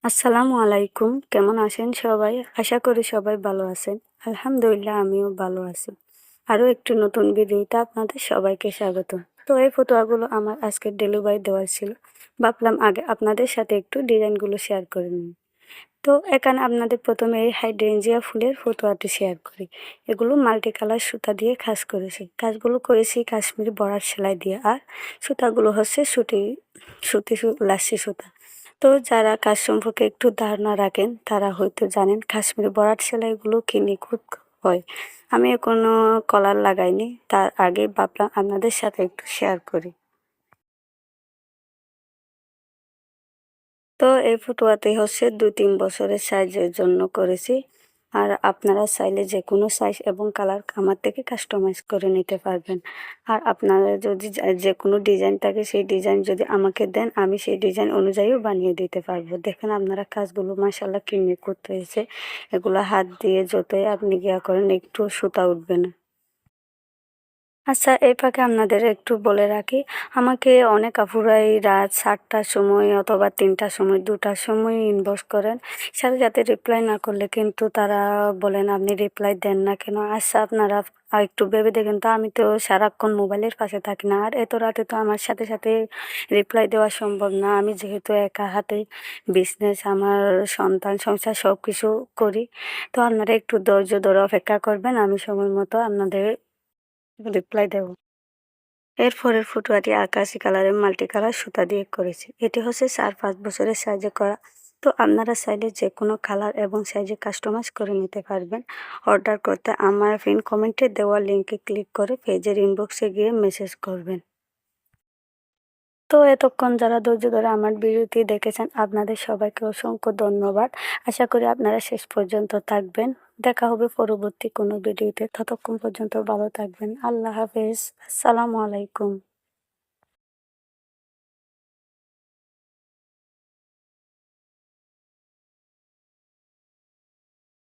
আসসালামু আলাইকুম। কেমন আছেন সবাই? আশা করি সবাই ভালো আছেন। আলহামদুলিল্লাহ আমিও ভালো আছি। আরও একটি নতুন ভিডিওতে আপনাদের সবাইকে স্বাগতম। তো এই ফটোয়াগুলো আমার আজকে ডেলিভারি দেওয়ার ছিল। ভাবলাম আগে আপনাদের সাথে একটু ডিজাইনগুলো শেয়ার করে নিই। তো এখানে আপনাদের প্রথমে এই হাইড্রেঞ্জিয়া ফুলের ফটোয়াটি শেয়ার করি। এগুলো মাল্টি কালার সুতা দিয়ে কাজ করেছি। কাজগুলো করেছি কাশ্মীরি বর্ডার সেলাই দিয়ে, আর সুতাগুলো হচ্ছে সুতি লাচ্ছি সুতা। তো যারা কাজ সম্পর্কে একটু ধারণা রাখেন তারা হয়তো জানেন কাশ্মীরি বর্ডার সেলাইগুলো কি নিখুঁত হয়। আমি কোনো কলার লাগাইনি, তার আগে ভাবলাম আপনাদের সাথে একটু শেয়ার করি। তো এই ফটোয়াতে হচ্ছে ২-৩ বছরের সাইজের জন্য করেছি। আর আপনারা চাইলে যে কোনো সাইজ এবং কালার আমার থেকে কাস্টমাইজ করে নিতে পারবেন। আর আপনারা যদি যে কোনো ডিজাইন থাকে সেই ডিজাইন যদি আমাকে দেন, আমি সেই ডিজাইন অনুযায়ীও বানিয়ে দিতে পারবো। দেখেন আপনারা কাজগুলো মাশাআল্লাহ কি নিখুঁত হয়েছে। এগুলো হাত দিয়ে যতই আপনি করেন একটু সুতা উঠবে না। আচ্ছা, এই ফাঁকে আপনাদের একটু বলে রাখি, আমাকে অনেক আপুরাই রাত ৭টার সময় অথবা ৩টার সময় ২টার সময় ইনবক্স করেন। সাথে সাথে রিপ্লাই না করলে কিন্তু তারা বলেন আপনি রিপ্লাই দেন না কেন? আচ্ছা, আপনারা একটু ভেবে দেখেন তো, আমি তো সারাক্ষণ মোবাইলের পাশে থাকি না। আর এত রাতে তো আমার সাথে সাথে রিপ্লাই দেওয়া সম্ভব না। আমি যেহেতু একা হাতে বিজনেস, আমার সন্তান সংসার সব কিছু করি। তো আপনারা একটু ধৈর্য ধরে অপেক্ষা করবেন, আমি সময় মতো আপনাদের রিপ্লাই দেব। এর পরের ফটোয়াটি আকাশি কালারের মাল্টি কালার সুতা দিয়ে করেছি। এটি হচ্ছে ৪-৫ বছরের সাইজে করা। তো আপনারা চাইলে যে কোনো কালার এবং সাইজে কাস্টমাইজ করে নিতে পারবেন। অর্ডার করতে আমার পিন কমেন্টে দেওয়া লিঙ্কে ক্লিক করে পেজের ইনবক্সে গিয়ে মেসেজ করবেন। তো এতক্ষণ যারা ধৈর্য ধরে আমার ভিডিওটি দেখেছেন আপনাদের সবাইকে অসংখ্য ধন্যবাদ। আশা করি আপনারা শেষ পর্যন্ত থাকবেন। দেখা হবে পরবর্তী কোনো ভিডিওতে। ততক্ষণ পর্যন্ত ভালো থাকবেন। আল্লাহ হাফেজ। আসসালামু আলাইকুম।